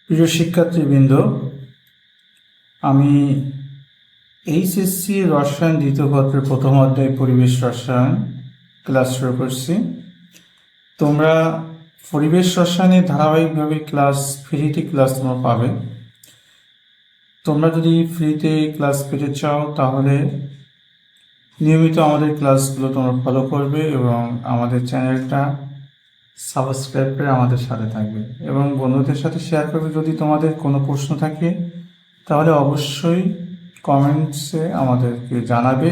প্রিয় শিক্ষার্থীবৃন্দ, আমি এইচএসসি রসায়ন দ্বিতীয় পত্রের প্রথম অধ্যায় পরিবেশ রসায়ন ক্লাস শুরু করছি। তোমরা পরিবেশ রসায়নে ধারাবাহিকভাবে ফ্রিতে ক্লাস তোমরা পাবে। তোমরা যদি ফ্রিতে ক্লাস পেতে চাও তাহলে নিয়মিত আমাদের ক্লাসগুলো তোমরা ফলো করবে এবং আমাদের চ্যানেলটা সাবস্ক্রাইব করে আমাদের সাথে থাকবে এবং বন্ধুদের সাথে শেয়ার করবে। যদি তোমাদের কোনো প্রশ্ন থাকে তাহলে অবশ্যই কমেন্টসে আমাদেরকে জানাবে।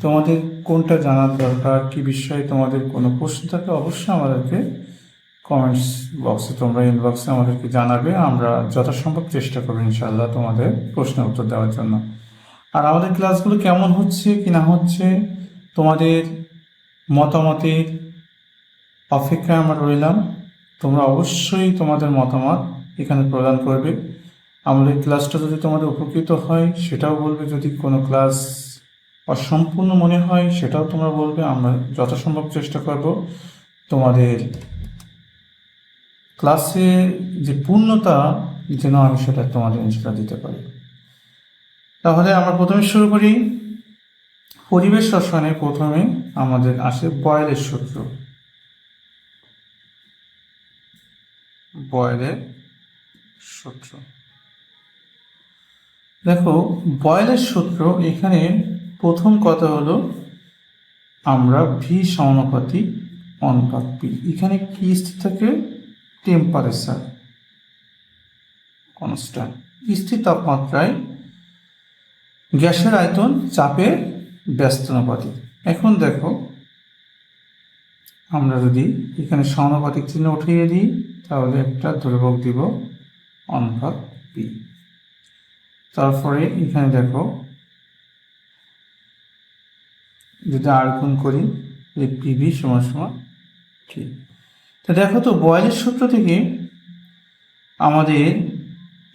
তোমাদের কোনটা জানার দরকার, কী বিষয়ে তোমাদের কোনো প্রশ্ন থাকে অবশ্যই আমাদেরকে কমেন্টস বক্সে তোমরা ইনবক্সে আমাদেরকে জানাবে। আমরা যথাসম্ভব চেষ্টা করবো ইনশাআল্লাহ তোমাদের প্রশ্নের উত্তর দেওয়ার জন্য। আর আমাদের ক্লাসগুলো কেমন হচ্ছে কি না হচ্ছে তোমাদের মতামতের অপেক্ষায় আমরা রইলাম। তোমরা অবশ্যই তোমাদের মতামত এখানে প্রদান করবে। আমাদের ক্লাসটা যদি তোমাদের উপকৃত হয় সেটাও বলবে, যদি কোনো ক্লাস অসম্পূর্ণ মনে হয় সেটাও তোমরা বলবে। আমরা যথাসম্ভব চেষ্টা করব তোমাদের ক্লাসে যে পূর্ণতা যেন আমি সেটা তোমাদের ইনশাআল্লাহ দিতে পারি। তাহলে আমরা প্রথমে শুরু করি। পরিবেশ রসায়নে প্রথমে আমাদের আসে বয়েলের সূত্র। বয়েলের সূত্র দেখো, বয়েলের সূত্র এখানে প্রথম কথা হলো আমরা ভি সমানুপাতিক অনুপাত পি। এখানে কি স্থির থাকে? Temperature constant. স্থির তাপমাত্রায় গ্যাসের আয়তন চাপের ব্যস্তানুপাতিক। এখন দেখো, আমরা যদি এখানে সমানুপাতিক চিহ্ন উঠিয়ে দিই তাহলে একটা ধ্রুবক দিব অনুপাত পি। তারপরে এখানে দেখো, যদি আর গুণ করি যে পিভি সমান সমান কি। তো দেখো তো বয়েলের সূত্র থেকে আমাদের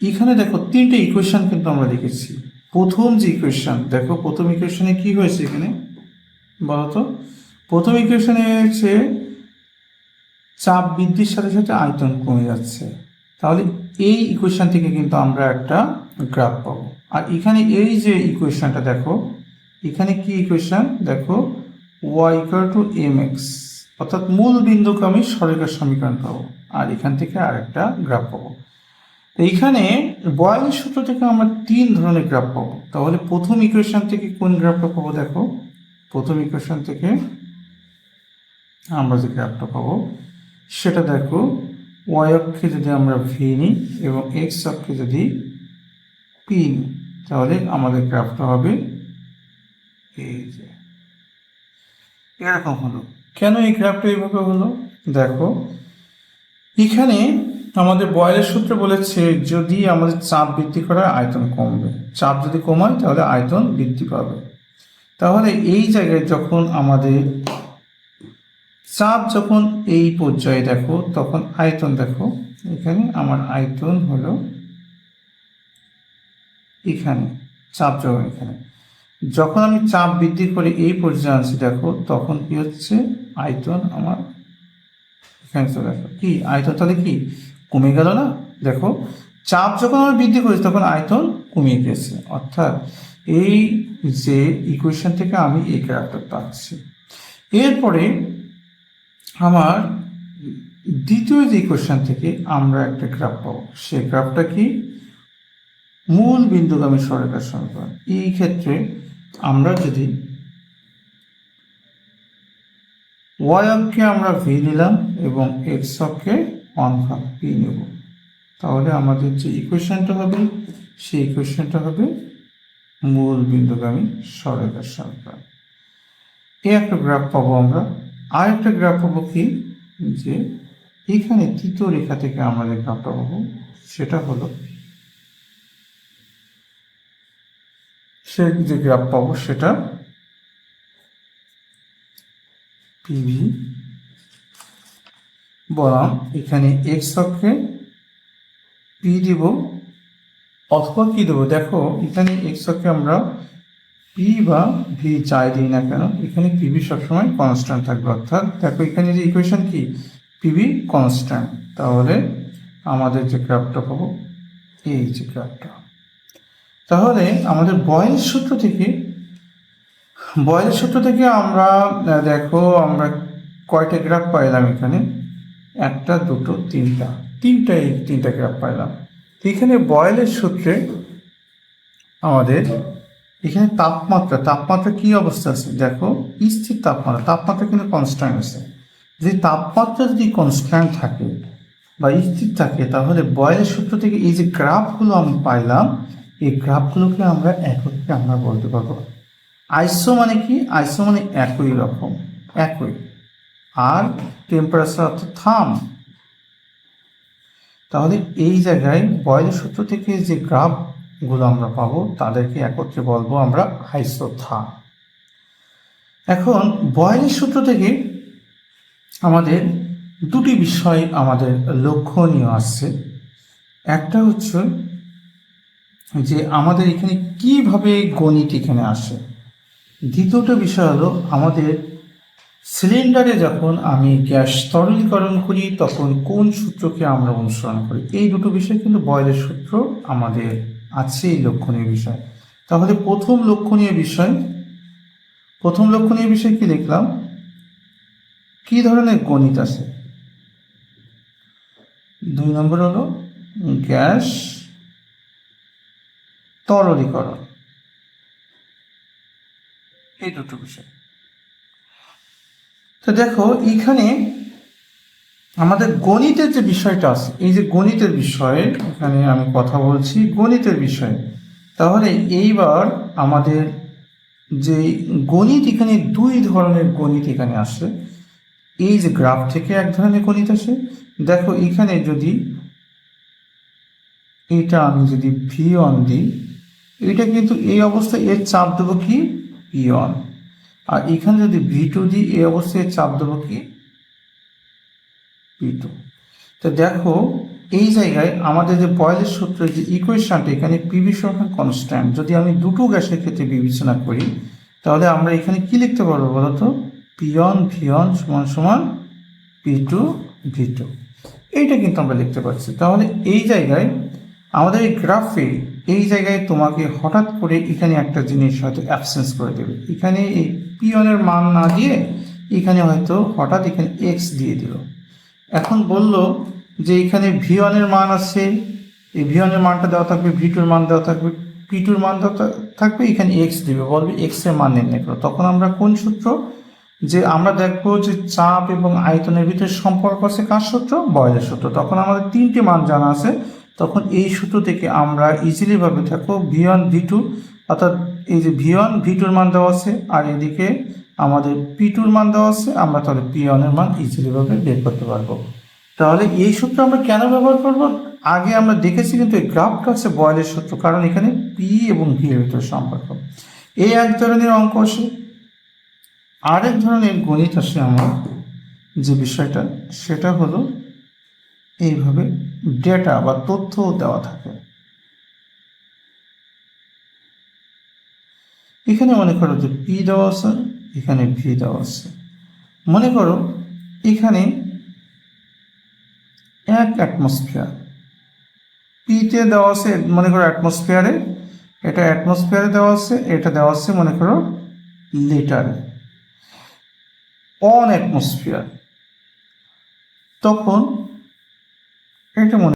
এখানে দেখো তিনটে ইকুয়েশন কিন্তু আমরা লিখেছি। প্রথম যে ইকুয়েশন দেখো, প্রথম ইকুয়েশনে কি হয়েছে এখানে বলতো? প্রথম ইকুয়েশনে হচ্ছে চাপ বৃদ্ধির সাথে সাথে আয়তন কমে যাচ্ছে। তাহলে এই ইকুয়েশন থেকে কিন্তু আমরা একটা গ্রাফ পাবো। আর এখানে এই যে ইকুয়েশনটা দেখো, এখানে কি ইকুয়েশন দেখো, y = mx, অর্থাৎ মূল বিন্দুগামী সরলরেখার সমীকরণ পাবো। আর এখান থেকে আরেকটা গ্রাফ পাবো। এইখানে বয়েলের সূত্র থেকে আমরা তিন ধরনের গ্রাফ পাবো। তাহলে প্রথম ইকুয়েশন থেকে কোন গ্রাফটা পাবো? দেখো, প্রথম ইকুয়েশন থেকে আমরা যে গ্রাফটা পাবো সেটা দেখো, y অক্ষে যদি আমরা ভি নিই এবং x অক্ষে যদি পি নিই তাহলে আমাদের গ্রাফটা হবে এই যে এরকম হলো। কেন এই গ্রাফটা এইভাবে হলো? দেখো, এখানে আমাদের বয়েলের সূত্র বলেছে যদি আমাদের চাপ বৃদ্ধি করা আয়তন কমবে, চাপ যদি কমায় তাহলে আয়তন বৃদ্ধি পাবে। তাহলে এই জায়গায় যখন আমাদের চাপ যখন এই পর্যায়ে দেখো, তখন আয়তন দেখো, এখানে আমার আয়তন হলো এখানে, চাপ যখন এখানে, যখন আমি চাপ বৃদ্ধি করে এই পর্যায়ে আনছি দেখো, তখন কি হচ্ছে? আয়তন আমার এখানে চলে আসলো। কি আয়তন তাহলে কি কমে গেল না? দেখো, চাপ যখন আমি বৃদ্ধি করেছি তখন আয়তন কমিয়ে গেছে। অর্থাৎ এই যে ইকুয়েশন থেকে আমি এই গ্রাফটা পাচ্ছি। এরপরে আমার দ্বিতীয় যে ইকুয়েশন থেকে আমরা একটা গ্রাফ পাবো। সেই গ্রাফটা কি? মূল বিন্দুগামী সরলরেখার সমীকরণ। এই ক্ষেত্রে আমরা যদি y অক্ষে আমরা ভি নিলাম এবং x অক্ষে 1/p নেব, তাহলে আমাদের যে ইকুয়েশনটা হবে সেই ইকুয়েশনটা হবে মূল বিন্দুগামী সরলরেখার সমীকরণ। এই একটা গ্রাফ পাবো আমরা। আর একটা গ্রাফ পাবো কি, যে এখানে তৃতীয় রেখা থেকে আমরা যে গ্রাফটা পাবো সেটা হলো, সে যে গ্রাফ পাবো সেটা পিভি বনাম এখানে এক্স অক্ষে পি দিব অথবা কি দেবো। দেখো, এখানে এক্স অক্ষে আমরা পি বা ভি যাই দিই না কেন, এখানে পিভি সবসময় কনস্ট্যান্ট থাকবে। অর্থাৎ দেখো, এখানে যে ইকুয়েশন কি, পিভি কনস্ট্যান্ট, তাহলে আমাদের যে গ্রাফটা পাবো এই যে গ্রাফটা। তাহলে আমাদের বয়েলের সূত্র থেকে আমরা দেখো আমরা কয়টা গ্রাফ পাইলাম এখানে, একটা দুটো তিনটা গ্রাফ পাইলাম। এখানে বয়েলের সূত্রে আমাদের এখানে তাপমাত্রা কি অবস্থা আছে দেখো, স্থির তাপমাত্রা কিন্তু কনস্ট্যান্ট আছে। যদি তাপমাত্রা যদি কনস্ট্যান্ট থাকে বা স্থির থাকে, তাহলে বয়েলের সূত্র থেকে এই যে গ্রাফগুলো আমরা পাইলাম, এই গ্রাফগুলোকে আমরা একত্রে আমরা বলতে পারবো আইসো। মানে কি? আইসো মানে একই রকম, একই। আর টেম্পারেচার অর্থাৎ থাম। তাহলে এই জায়গায় বয়েলের সূত্র থেকে যে গ্রাফগুলো আমরা পাবো তাদেরকে একত্রে বলবো আমরা আইসোথার্ম। এখন বয়েলের সূত্র থেকে আমাদের দুটি বিষয় আমাদের লক্ষণীয় আসছে। একটা হচ্ছে যে আমাদের এখানে কিভাবে গণিত এখানে আসে। দ্বিতীয়টা বিষয় হলো আমাদের সিলিন্ডারে যখন আমি গ্যাস তরলীকরণ করি তখন কোন সূত্রকে আমরা অনুসরণ করি। এই দুটো বিষয় কিন্তু বয়েলের সূত্র আমাদের আছে, এই লক্ষণীয় বিষয়। তাহলে প্রথম লক্ষণীয় বিষয় কি লিখলাম, কি ধরনের গণিত আছে। 2 নম্বর হলো গ্যাস তরলীকরণ। এই দুটো বিষয়। তো দেখো এখানে আমাদের গণিতের যে বিষয়টা আছে, এই যে গণিতের বিষয়ে এখানে আমি কথা বলছি গণিতের বিষয়ে। তাহলে এইবার আমাদের যে গণিত, এখানে দুই ধরনের গণিত এখানে আসে। এই যে গ্রাফ থেকে এক ধরনের গণিত আসে। দেখো এখানে যদি এটা আমি যদি V1 দিই, এটা কিন্তু এই অবস্থায় এর চাপ দেবো কি P1, আর এখানে যদি V2 দিই এই অবস্থায় চাপ দেবো কি P2। তো দেখো এই জায়গায় আমাদের যে বয়েলের সূত্রের যে ইকুয়েশনটা, এখানে পিভি সমান কনস্ট্যান্ট যদি আমি দুটো গ্যাসের ক্ষেত্রে বিবেচনা করি, তাহলে আমরা এখানে কি লিখতে পারবো বলতো, P1 V1 সমান সমান P2 V2। এইটা কিন্তু আমরা লিখতে পারছি। তাহলে এই জায়গায় আমাদের এই গ্রাফে এই জায়গায় তোমাকে হঠাৎ করে এখানে একটা জিনিস হয়তো অ্যাবসেন্স করে দেবে। এখানে এই P1 এর মান না দিয়ে এখানে হয়তো হঠাৎ এখানে X দিয়ে দিল। এখন বলল যে এখানে V1 এর মান আছে, এই V1 এর মানটা দেওয়া থাকবে, V2 এর মান দেওয়া থাকবে, P2 এর মান দেওয়া থাকবে, এখানে X দিবে, বলবে X এর মান নির্ণয় করো। তখন আমরা কোন সূত্র, যে আমরা দেখবো যে চাপ এবং আয়তনের ভিতরে সম্পর্ক আছে কার সূত্র, বয়েলের সূত্র। তখন আমাদের তিনটে মান জানা আছে, তখন এই সূত্র থেকে আমরা ইজিলি ভাবে থাকবো V1 V2, অর্থাৎ এই যে V1 V2 এর মান দেওয়া আছে আর এদিকে আমাদের P2 এর মান দেওয়া আছে, আমরা তাহলে P1 এর মান ইজিলি ভাবে বের করতে পারবো। তাহলে এই সূত্র আমরা কেন ব্যবহার করব, আগে আমরা দেখেছি কিন্তু এই গ্রাফটা হচ্ছে বয়েলের সূত্র, কারণ এখানে P এবং V এর ভিতরে সম্পর্ক। এই এক ধরনের অঙ্ক আসে। আরেক ধরনের গণিত আসে আমার যে বিষয়টা, সেটা হলো এইভাবে ডেটা বা তথ্য দেওয়া থাকে। এখানে মনে করো যে P দেওয়া আছে, এখানে V দেওয়া আছে। মনে করো এখানে 1 অ্যাটমসফিয়ার পিতে দেওয়া আছে, মনে করো অ্যাটমসফিয়ারে, এটা অ্যাটমসফিয়ারে দেওয়া আছে, এটা দেওয়া আছে মনে করো লিটারে, 1 অ্যাটমসফিয়ার। তখন এটা মনে